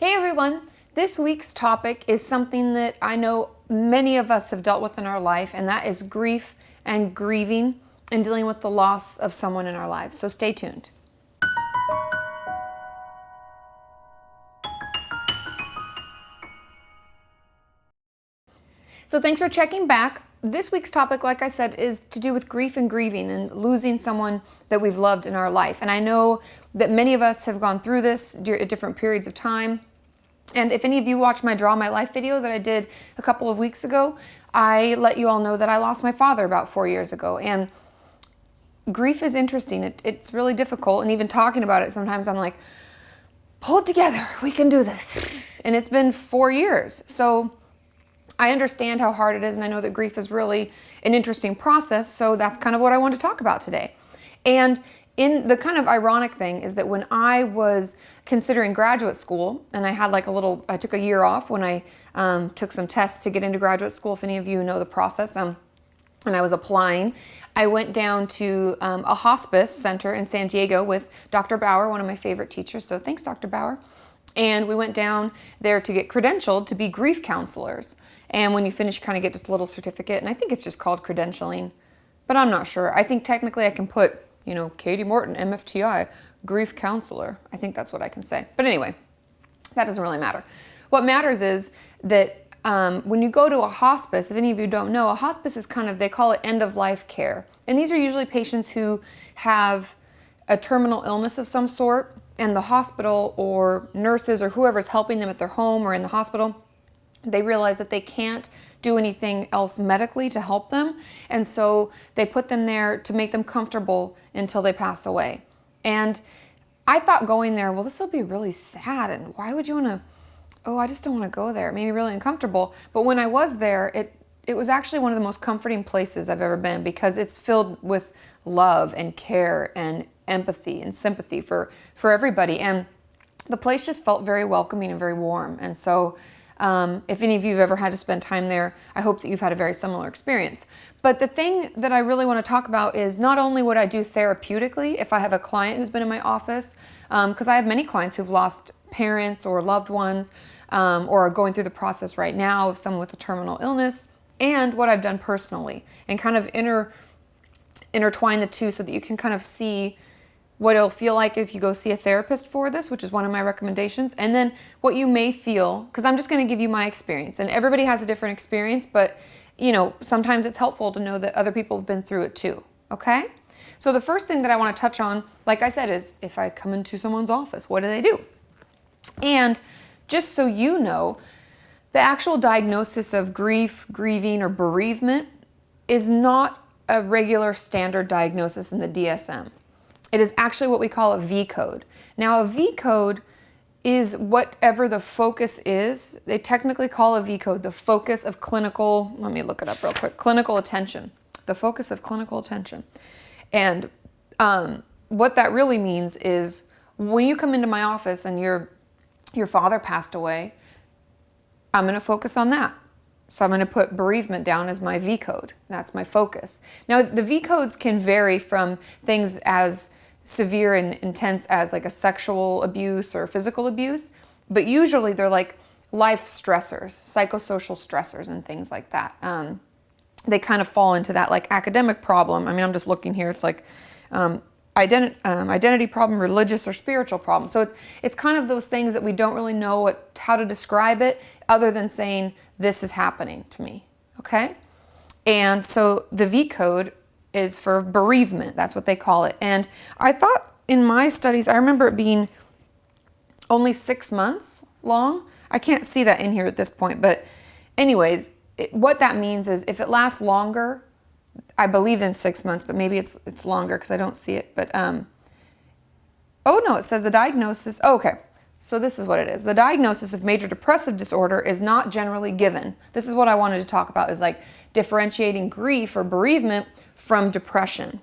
Hey everyone, this week's topic is something that I know many of us have dealt with in our life, and that is grief and grieving and dealing with the loss of someone in our lives. So stay tuned. So thanks for checking back. This week's topic, like I said, is to do with grief and grieving and losing someone that we've loved in our life. And I know that many of us have gone through this at different periods of time. And if any of you watched my Draw My Life video that I did a couple of weeks ago, I let you all know that I lost my father about 4 years ago. And grief is interesting. It's really difficult. And even talking about it, sometimes I'm like, pull it together. We can do this. And it's been 4 years. So I understand how hard it is. And I know that grief is really an interesting process. So that's kind of what I want to talk about today. And in the kind of ironic thing is that when I was considering graduate school, and I had I took a year off when I took some tests to get into graduate school, if any of you know the process, and I was applying, I went down to a hospice center in San Diego with Dr. Bauer, one of my favorite teachers, so thanks Dr. Bauer. And we went down there to get credentialed to be grief counselors. And when you finish, you kind of get this little certificate, and I think it's just called credentialing, but I'm not sure. I think technically I can put Kati Morton, MFTI, grief counselor. I think that's what I can say. But anyway, that doesn't really matter. What matters is that when you go to a hospice, if any of you don't know, a hospice is they call it end-of-life care. And these are usually patients who have a terminal illness of some sort, and the hospital or nurses or whoever's helping them at their home or in the hospital, they realize that they can't do anything else medically to help them. And so they put them there to make them comfortable until they pass away. And I thought going there, well, this will be really sad. And why would you want to, I just don't want to go there. It made me really uncomfortable. But when I was there, it was actually one of the most comforting places I've ever been, because it's filled with love and care and empathy and sympathy for everybody. And the place just felt very welcoming and very warm. And so if any of you have ever had to spend time there, I hope that you've had a very similar experience. But the thing that I really want to talk about is not only what I do therapeutically if I have a client who's been in my office, because I have many clients who've lost parents or loved ones, or are going through the process right now of someone with a terminal illness, and what I've done personally, and kind of intertwine the two so that you can kind of see what it'll feel like if you go see a therapist for this, which is one of my recommendations, and then what you may feel, because I'm just going to give you my experience, and everybody has a different experience, but sometimes it's helpful to know that other people have been through it too, okay? So the first thing that I want to touch on, like I said, is if I come into someone's office, what do they do? And just so you know, the actual diagnosis of grief, grieving, or bereavement is not a regular standard diagnosis in the DSM. It is actually what we call a V code. Now, a V code is whatever the focus is. They technically call a V code the focus of clinical, let me look it up real quick, clinical attention. The focus of clinical attention. And what that really means is when you come into my office and your father passed away, I'm going to focus on that. So I'm going to put bereavement down as my V code. That's my focus. Now, the V codes can vary from things as severe and intense as like a sexual abuse or physical abuse, but usually they're like life stressors, psychosocial stressors and things like that. They kind of fall into that like academic problem. I mean, I'm just looking here. It's like identity problem, religious or spiritual problem. So it's kind of those things that we don't really know how to describe it other than saying this is happening to me, okay? And so the V code is for bereavement. That's what they call it. And I thought in my studies, I remember it being only 6 months long. I can't see that in here at this point, but anyways, what that means is if it lasts longer, I believe in 6 months, but maybe it's longer because I don't see it. But oh no, it says the diagnosis. Oh, okay, so this is what it is. The diagnosis of major depressive disorder is not generally given. This is what I wanted to talk about, is like differentiating grief or bereavement from depression.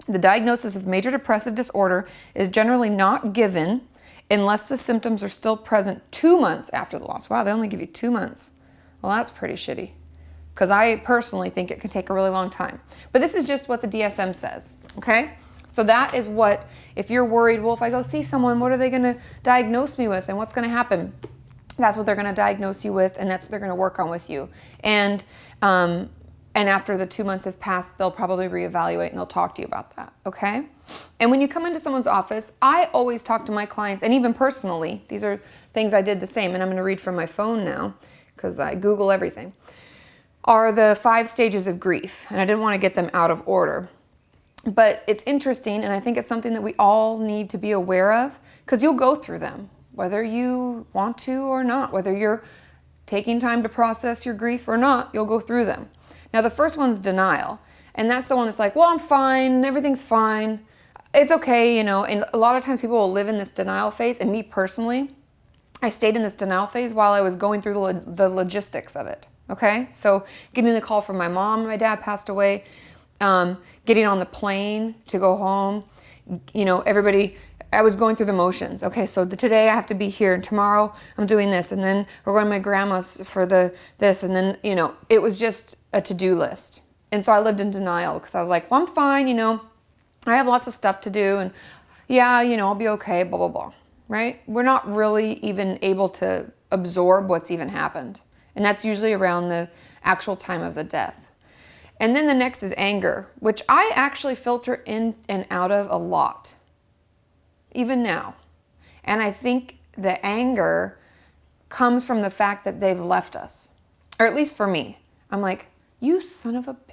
The diagnosis of major depressive disorder is generally not given unless the symptoms are still present 2 months after the loss. Wow, they only give you 2 months. Well, that's pretty shitty, because I personally think it could take a really long time. But this is just what the DSM says, okay? So that is what, if you're worried, well, if I go see someone, what are they going to diagnose me with and what's going to happen? That's what they're going to diagnose you with, and that's what they're going to work on with you. And after the 2 months have passed, they'll probably reevaluate and they'll talk to you about that, okay? And when you come into someone's office, I always talk to my clients, and even personally, these are things I did the same, and I'm going to read from my phone now because I Google everything, are the 5 stages of grief. And I didn't want to get them out of order. But it's interesting, and I think it's something that we all need to be aware of, because you'll go through them, whether you want to or not, whether you're taking time to process your grief or not, you'll go through them. Now, the first one's denial, and that's the one that's like, well, I'm fine, everything's fine, it's okay, and a lot of times people will live in this denial phase, and me personally, I stayed in this denial phase while I was going through the logistics of it, okay? So getting the call from my mom, my dad passed away, getting on the plane to go home, everybody, I was going through the motions. Okay, so today I have to be here, and tomorrow I'm doing this, and then we're going to my grandma's for this, and then, it was just a to-do list. And so I lived in denial because I was like, well, I'm fine, I have lots of stuff to do, and yeah, I'll be okay, blah, blah, blah, right? We're not really even able to absorb what's even happened. And that's usually around the actual time of the death. And then the next is anger, which I actually filter in and out of a lot, even now. And I think the anger comes from the fact that they've left us, or at least for me. I'm like, you son of a bitch.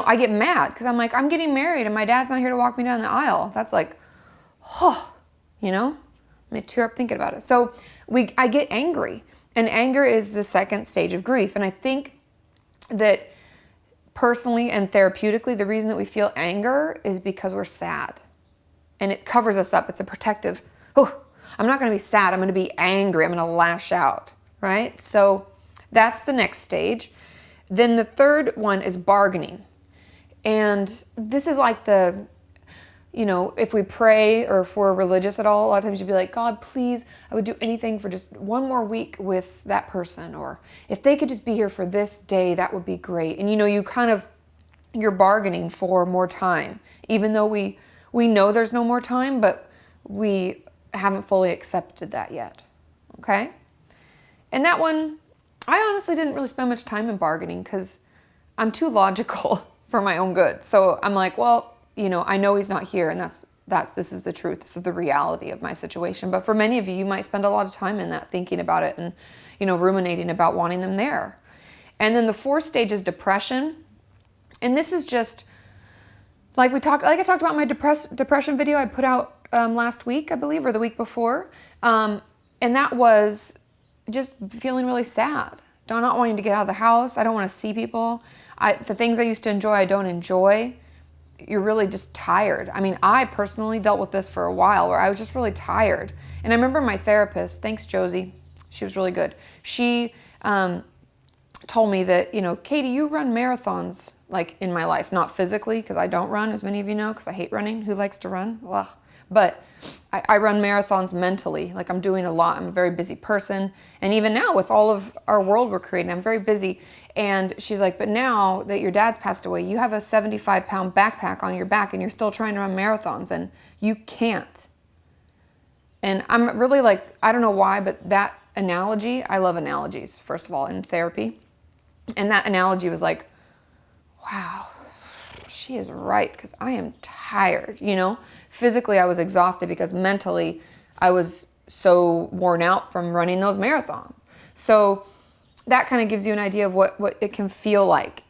I get mad because I'm like, I'm getting married and my dad's not here to walk me down the aisle. That's like, I'm going to tear up thinking about it. So I get angry, and anger is the second stage of grief. And I think that personally and therapeutically, the reason that we feel anger is because we're sad. And it covers us up. It's a protective, I'm not going to be sad. I'm going to be angry. I'm going to lash out, right? So that's the next stage. Then the third one is bargaining. And this is like if we pray or if we're religious at all, a lot of times you'd be like, God, please, I would do anything for just one more week with that person. Or if they could just be here for this day, that would be great. And you're bargaining for more time, even though we know there's no more time, but we haven't fully accepted that yet, okay? And that one, I honestly didn't really spend much time in bargaining because I'm too logical for my own good. So I'm like, well, I know he's not here, and this is the truth. This is the reality of my situation. But for many of you, you might spend a lot of time in that, thinking about it and, ruminating about wanting them there. And then the fourth stage is depression. And this is just like I talked about my depression video I put out last week, I believe, or the week before. And that was just feeling really sad. Not wanting to get out of the house. I don't want to see people. The things I used to enjoy, I don't enjoy. You're really just tired. I mean, I personally dealt with this for a while where I was just really tired. And I remember my therapist, thanks Josie, she was really good. She told me that, Kati, you run marathons like in my life, not physically, because I don't run, as many of you know, because I hate running. Who likes to run? Ugh. But I run marathons mentally. Like, I'm doing a lot. I'm a very busy person. And even now with all of our world we're creating, I'm very busy. And she's like, but now that your dad's passed away, you have a 75-pound backpack on your back and you're still trying to run marathons, and you can't. And I'm really like, I don't know why, but that analogy, I love analogies, first of all, in therapy. And that analogy was like, wow, she is right, because I am tired, Physically, I was exhausted because mentally I was so worn out from running those marathons. So that kind of gives you an idea of what it can feel like.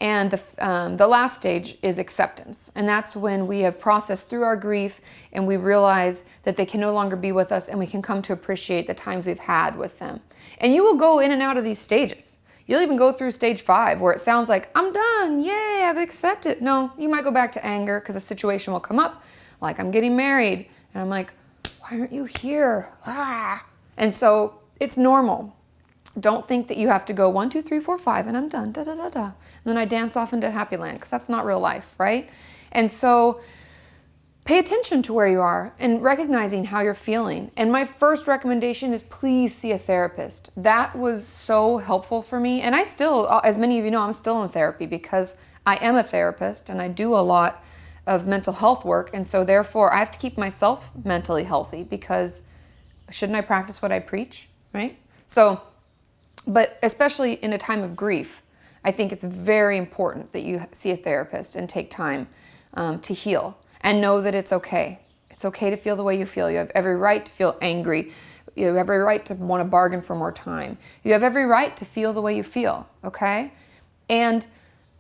And the last stage is acceptance. And that's when we have processed through our grief and we realize that they can no longer be with us, and we can come to appreciate the times we've had with them. And you will go in and out of these stages. You'll even go through stage 5 where it sounds like, I'm done, yay, I've accepted. No, you might go back to anger because a situation will come up, like I'm getting married. And I'm like, why aren't you here? And so it's normal. Don't think that you have to go 1, 2, 3, 4, 5, and I'm done, da, da, da, da. And then I dance off into happy land, because that's not real life, right? And so pay attention to where you are and recognizing how you're feeling. And my first recommendation is please see a therapist. That was so helpful for me. And I still, as many of you know, I'm still in therapy because I am a therapist and I do a lot of mental health work. And so therefore I have to keep myself mentally healthy, because shouldn't I practice what I preach, right? So, but especially in a time of grief, I think it's very important that you see a therapist and take time to heal, and know that it's okay. It's okay to feel the way you feel. You have every right to feel angry. You have every right to want to bargain for more time. You have every right to feel the way you feel, okay? And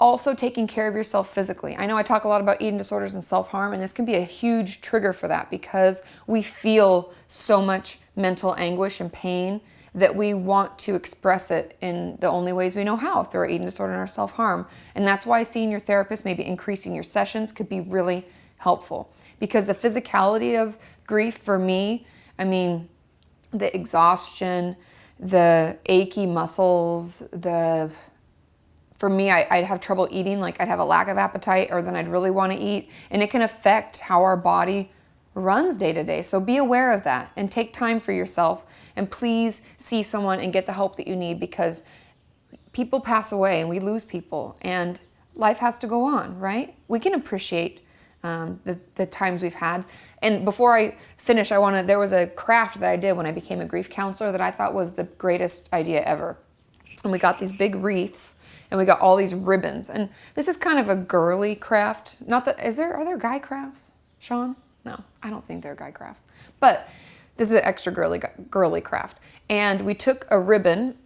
also taking care of yourself physically. I know I talk a lot about eating disorders and self-harm, and this can be a huge trigger for that, because we feel so much mental anguish and pain that we want to express it in the only ways we know how, through our eating disorder and our self-harm. And that's why seeing your therapist, maybe increasing your sessions, could be really helpful. Because the physicality of grief for me, I mean, the exhaustion, the achy muscles, for me, I'd have trouble eating, like I'd have a lack of appetite, or then I'd really want to eat. And it can affect how our body runs day to day. So be aware of that and take time for yourself. And please see someone and get the help that you need, because people pass away and we lose people, and life has to go on, right? We can appreciate the times we've had. And before I finish, there was a craft that I did when I became a grief counselor that I thought was the greatest idea ever. And we got these big wreaths, and we got all these ribbons. And this is kind of a girly craft. Are there guy crafts, Sean? No, I don't think they're guy crafts. But this is an extra girly craft. And we took a ribbon,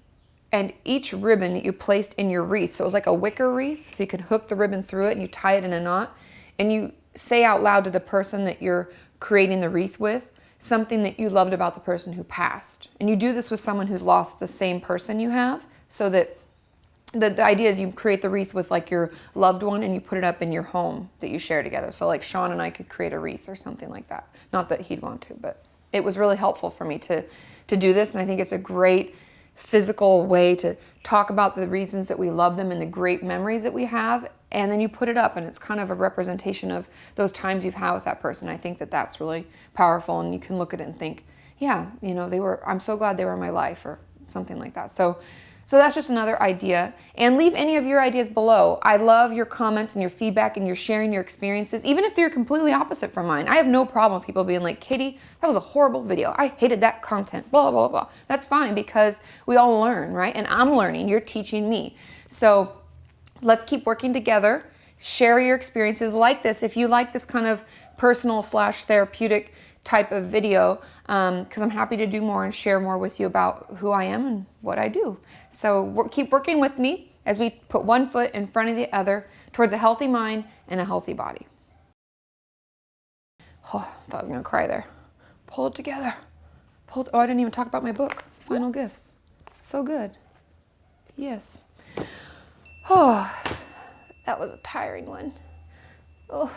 and each ribbon that you placed in your wreath, so it was like a wicker wreath, so you could hook the ribbon through it and you tie it in a knot, and you say out loud to the person that you're creating the wreath with something that you loved about the person who passed. And you do this with someone who's lost the same person you have, so that the idea is you create the wreath with like your loved one, and you put it up in your home that you share together. So like Sean and I could create a wreath or something like that. Not that he'd want to, but it was really helpful for me to do this. And I think it's a great physical way to talk about the reasons that we love them and the great memories that we have. And then you put it up, and it's kind of a representation of those times you've had with that person. I think that that's really powerful, and you can look at it and think, yeah, I'm so glad they were in my life, or something like that. So that's just another idea. And leave any of your ideas below. I love your comments and your feedback, and your sharing your experiences, even if they're completely opposite from mine. I have no problem with people being like, Katie, that was a horrible video. I hated that content, blah, blah, blah. That's fine, because we all learn, right? And I'm learning, you're teaching me. So let's keep working together. Share your experiences like this. If you like this kind of personal / therapeutic type of video, because I'm happy to do more and share more with you about who I am and what I do. So keep working with me as we put one foot in front of the other towards a healthy mind and a healthy body. Oh, I thought I was going to cry there. Pull it together. Oh, I didn't even talk about my book, Final Gifts. So good. Yes. Oh, that was a tiring one. Oh.